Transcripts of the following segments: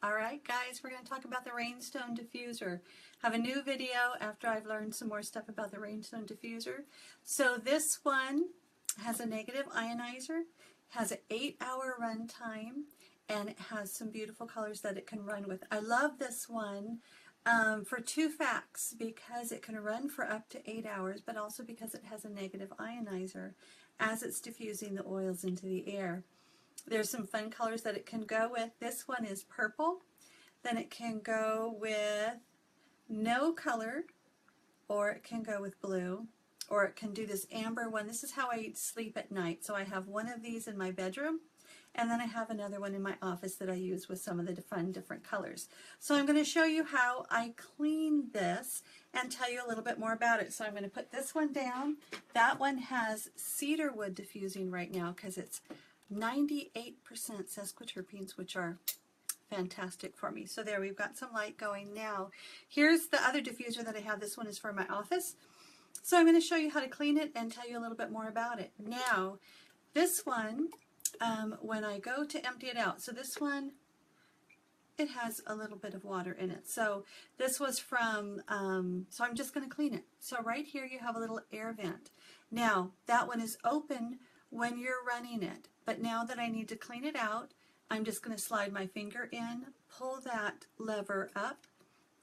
Alright guys, we're going to talk about the Rainstone Diffuser. Have a new video after I've learned some more stuff about the Rainstone Diffuser. So this one has a negative ionizer, has an 8-hour run time, and it has some beautiful colors that it can run with. I love this one for two facts, because it can run for up to 8 hours, but also because it has a negative ionizer as it's diffusing the oils into the air. There's some fun colors that it can go with. This one is purple. Then it can go with no color, or it can go with blue, or it can do this amber one. This is how I sleep at night. So I have one of these in my bedroom, and then I have another one in my office that I use with some of the fun different colors. So I'm going to show you how I clean this and tell you a little bit more about it. So I'm going to put this one down. That one has cedar wood diffusing right now because it's 98% sesquiterpenes, which are fantastic for me. So there, we've got some light going now. Here's the other diffuser that I have. This one is for my office. So I'm going to show you how to clean it and tell you a little bit more about it. Now, this one, when I go to empty it out, so this one, it has a little bit of water in it. So this was from, so I'm just going to clean it. So right here you have a little air vent. Now, that one is open when you're running it. But now that I need to clean it out, I'm just going to slide my finger in, pull that lever up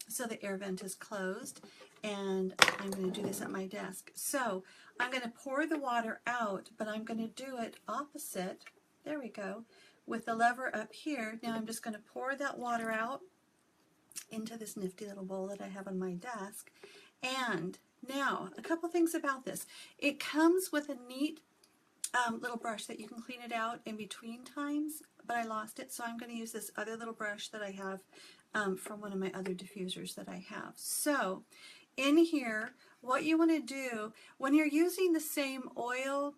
so the air vent is closed, and I'm going to do this at my desk. So I'm going to pour the water out, but I'm going to do it opposite, there we go, with the lever up here. Now I'm just going to pour that water out into this nifty little bowl that I have on my desk. And now, a couple things about this. It comes with a neat little brush that you can clean it out in between times, but I lost it, so I'm going to use this other little brush that I have from one of my other diffusers that I have. So in here, what you want to do when you're using the same oil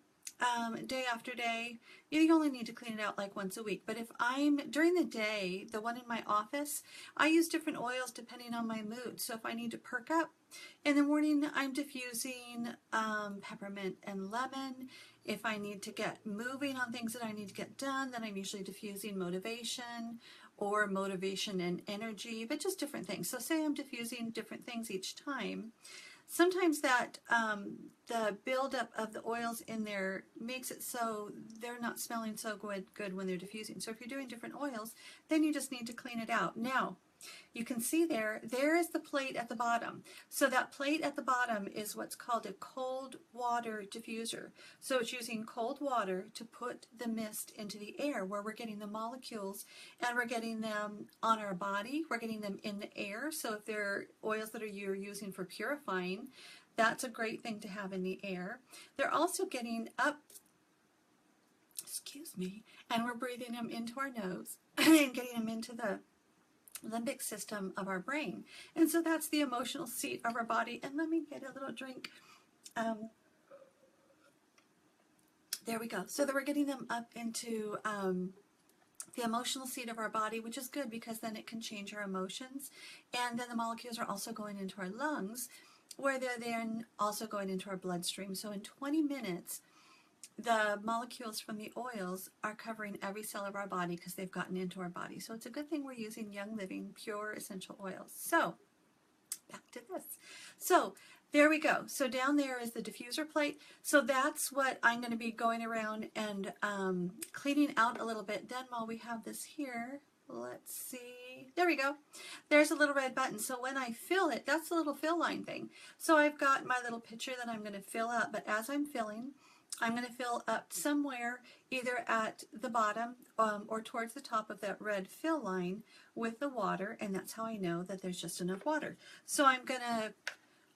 day after day, you only need to clean it out like once a week. But if I'm during the day, the one in my office, I use different oils depending on my mood. So if I need to perk up in the morning, I'm diffusing peppermint and lemon. If I need to get moving on things that I need to get done, then I'm usually diffusing motivation or motivation and energy, but just different things. So say I'm diffusing different things each time. Sometimes that the buildup of the oils in there makes it so they're not smelling so good when they're diffusing. So if you're doing different oils, then you just need to clean it out. Now, you can see there is the plate at the bottom. So that plate at the bottom is what's called a cold water diffuser. So it's using cold water to put the mist into the air, where we're getting the molecules and we're getting them on our body, we're getting them in the air. So if they're oils that you're using for purifying, that's a great thing to have in the air. They're also getting up, excuse me, and we're breathing them into our nose and getting them into the limbic system of our brain. And so that's the emotional seat of our body. And let me get a little drink. There we go. So that we're getting them up into the emotional seat of our body, which is good because then it can change our emotions. And then the molecules are also going into our lungs, where they're then also going into our bloodstream. So in 20 minutes, the molecules from the oils are covering every cell of our body because they've gotten into our body. So it's a good thing we're using Young Living pure essential oils. So back to this. So there we go. So down there is the diffuser plate. So that's what I'm going to be going around and cleaning out a little bit. Then while we have this here, let's see. There we go. There's a little red button. So when I fill it, that's the little fill line thing. So I've got my little pitcher that I'm going to fill up. But as I'm filling, I'm going to fill up somewhere either at the bottom or towards the top of that red fill line with the water, and that's how I know that there's just enough water. So I'm going to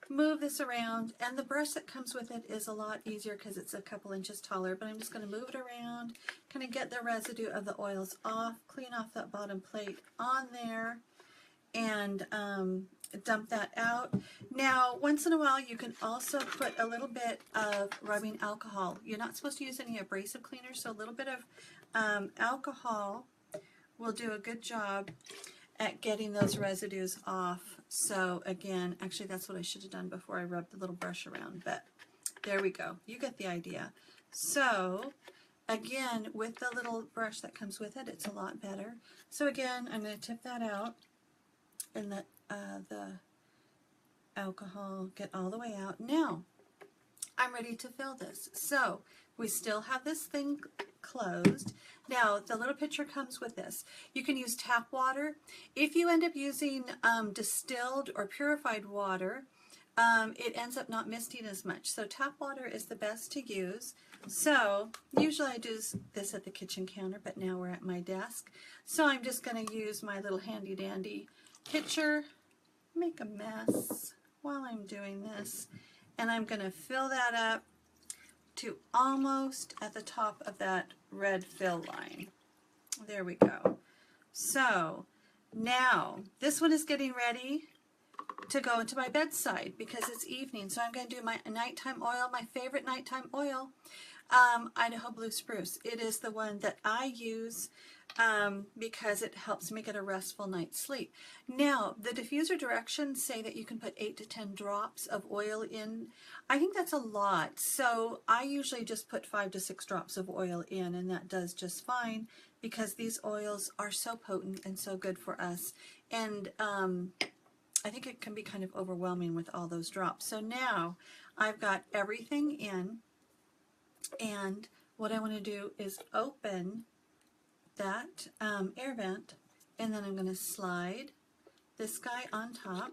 move this around, and the brush that comes with it is a lot easier because it's a couple inches taller, but I'm just going to move it around, kind of get the residue of the oils off, clean off that bottom plate on there, and dump that out. Now, once in a while, you can also put a little bit of rubbing alcohol. You're not supposed to use any abrasive cleaner, so a little bit of alcohol will do a good job at getting those residues off. So again, actually that's what I should have done before I rubbed the little brush around, but there we go. You get the idea. So Again, with the little brush that comes with it, it's a lot better. So again, I'm going to tip that out and let the alcohol get all the way out. Now, I'm ready to fill this. So we still have this thing closed. Now, the little pitcher comes with this. You can use tap water. If you end up using distilled or purified water, it ends up not misting as much. So tap water is the best to use. So usually I do this at the kitchen counter, but now we're at my desk. So I'm just going to use my little handy dandy pitcher, make a mess while I'm doing this, and I'm going to fill that up to almost at the top of that red fill line. There we go. So now this one is getting ready to go into my bedside because it's evening. So I'm going to do my nighttime oil, my favorite nighttime oil, Idaho Blue Spruce. It is the one that I use because it helps me get a restful night's sleep. Now, the diffuser directions say that you can put 8 to 10 drops of oil in. I think that's a lot, so I usually just put 5 to 6 drops of oil in, and that does just fine because these oils are so potent and so good for us. And I think it can be kind of overwhelming with all those drops. So now I've got everything in, and what I want to do is open that air vent, and then I'm going to slide this guy on top,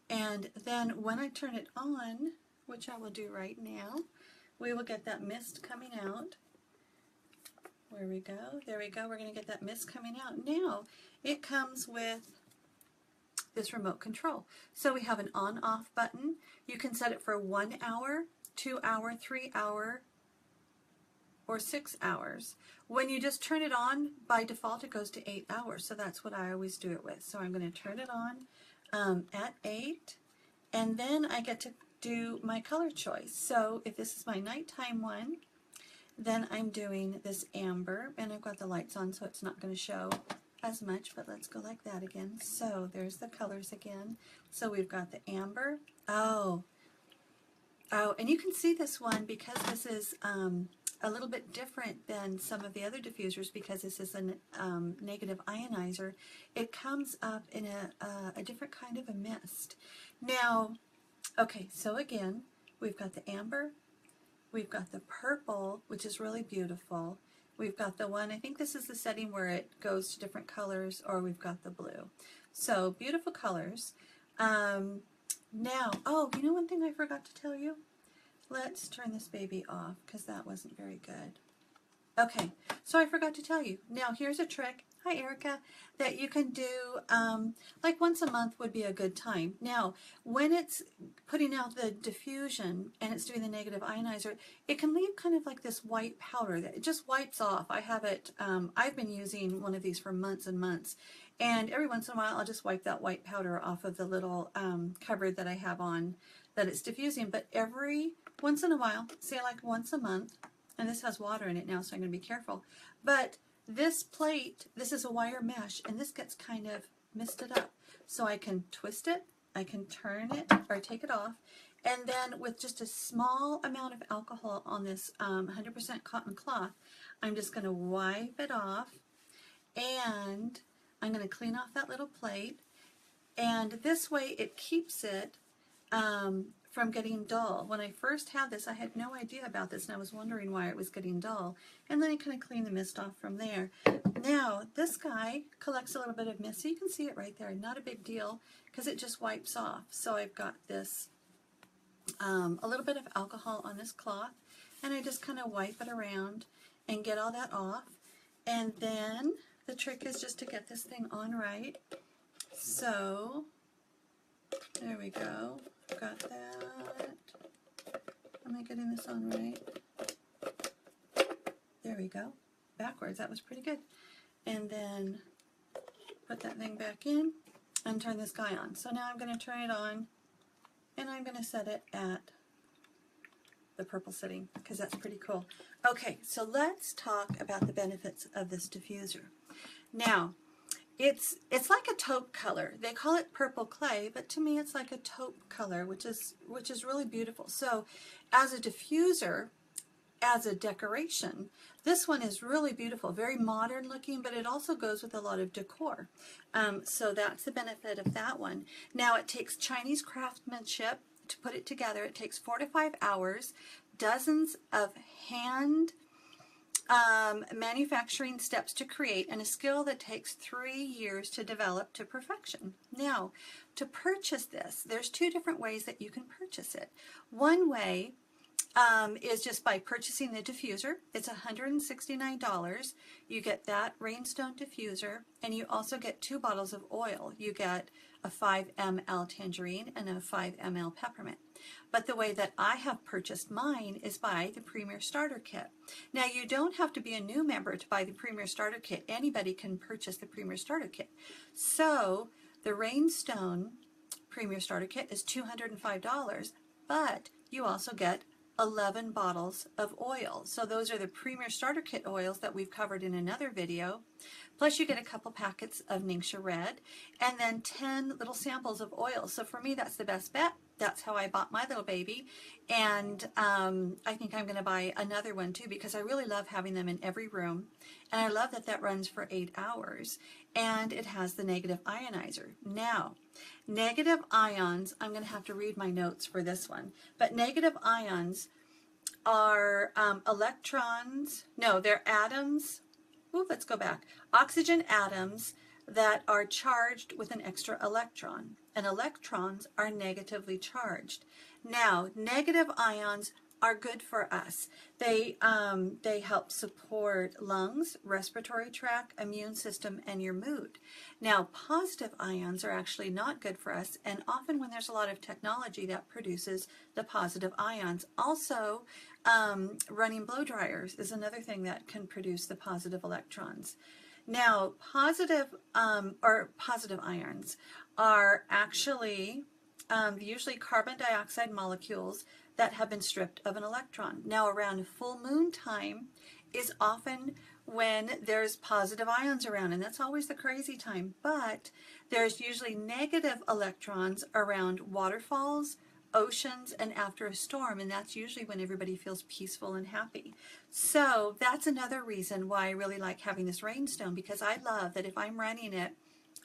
and then when I turn it on, which I will do right now, we will get that mist coming out. There we go, there we go. We're going to get that mist coming out. Now it comes with this remote control. So we have an on-off button. You can set it for 1 hour, 2 hour, 3 hour, or 6 hours. When you just turn it on, by default it goes to 8 hours. So that's what I always do it with. So I'm going to turn it on at 8, and then I get to do my color choice. So if this is my nighttime one, then I'm doing this amber, and I've got the lights on so it's not going to show as much, but let's go like that again. So there's the colors again. So we've got the amber. Oh, and you can see this one because this is a little bit different than some of the other diffusers because this is a negative ionizer. It comes up in a different kind of a mist. Now, okay, so again, we've got the amber, we've got the purple, which is really beautiful. We've got the one, I think this is the setting where it goes to different colors, or we've got the blue. So beautiful colors. Now, oh, you know one thing I forgot to tell you? Let's turn this baby off because that wasn't very good. Okay, so I forgot to tell you. Now here's a trick. Hi Erica. That you can do like once a month would be a good time. Now when it's putting out the diffusion and it's doing the negative ionizer, it can leave kind of like this white powder that it just wipes off. I have it, I've been using one of these for months and months, and every once in a while I'll just wipe that white powder off of the little cover that I have on that it's diffusing. But every once in a while, say like once a month, and this has water in it now so I'm going to be careful, but this plate, this is a wire mesh, and this gets kind of misted up. So I can twist it, I can turn it, or take it off, and then with just a small amount of alcohol on this 100% cotton cloth, I'm just going to wipe it off, and I'm going to clean off that little plate, and this way it keeps it from getting dull. When I first had this, I had no idea about this, and I was wondering why it was getting dull. And then I kind of clean the mist off from there. Now, this guy collects a little bit of mist, so you can see it right there. Not a big deal, because it just wipes off. So I've got this, a little bit of alcohol on this cloth, and I just kind of wipe it around and get all that off. And then the trick is just to get this thing on right. So, there we go. Got that. Am I getting this on right? There we go. Backwards. That was pretty good. And then put that thing back in and turn this guy on. So now I'm going to turn it on, and I'm going to set it at the purple setting because that's pretty cool. Okay, so let's talk about the benefits of this diffuser. Now, it's like a taupe color. They call it purple clay, but to me it's like a taupe color, which is really beautiful. So as a diffuser, as a decoration. This one is really beautiful, very modern looking, but it also goes with a lot of decor. So that's the benefit of that one. Now it takes Chinese craftsmanship to put it together. It takes 4 to 5 hours, dozens of hand manufacturing steps to create, and a skill that takes 3 years to develop to perfection. Now, to purchase this, there's 2 different ways that you can purchase it. One way is just by purchasing the diffuser. It's $169. You get that Rainstone diffuser, and you also get 2 bottles of oil. You get a 5 ml tangerine and a 5 ml peppermint. But the way that I have purchased mine is by the Premier Starter Kit. Now, you don't have to be a new member to buy the Premier Starter Kit. Anybody can purchase the Premier Starter Kit. So the Rainstone Premier Starter Kit is $205, but you also get 11 bottles of oil. So those are the Premier Starter Kit oils that we've covered in another video. Plus you get a couple packets of Ningxia Red and then 10 little samples of oil. So for me, that's the best bet. That's how I bought my little baby. And I think I'm going to buy another one too, because I really love having them in every room. And I love that that runs for 8 hours. And it has the negative ionizer. Now, negative ions, I'm going to have to read my notes for this one. But negative ions are electrons, no, they're atoms. Ooh, let's go back. Oxygen atoms that are charged with an extra electron. And electrons are negatively charged. Now, negative ions are good for us. They help support lungs, respiratory tract, immune system, and your mood. Now, positive ions are actually not good for us, and often when there's a lot of technology that produces the positive ions. Also, running blow dryers is another thing that can produce the positive electrons. Now, positive ions are actually usually carbon dioxide molecules that have been stripped of an electron. Now, around full moon time is often when there's positive ions around, and that's always the crazy time. But there's usually negative electrons around waterfalls, oceans, and after a storm, and that's usually when everybody feels peaceful and happy. So that's another reason why I really like having this Rainstone, because I love that if I'm running it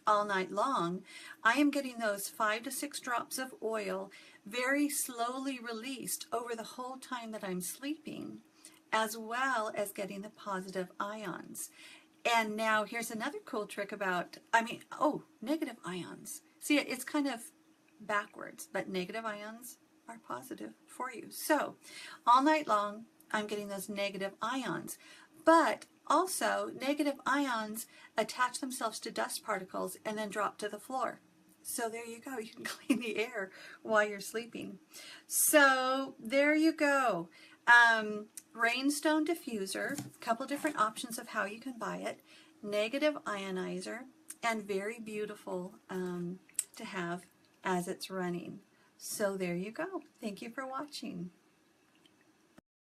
all night long, I am getting those 5 to 6 drops of oil very slowly released over the whole time that I'm sleeping, as well as getting the positive ions. And now here's another cool trick about, negative ions. See, it's kind of backwards, but negative ions are positive for you. So all night long, I'm getting those negative ions. But also, negative ions attach themselves to dust particles and then drop to the floor. So there you go. You can clean the air while you're sleeping. So there you go. Rainstone diffuser, a couple different options of how you can buy it. Negative ionizer, and very beautiful to have as it's running. So there you go. Thank you for watching.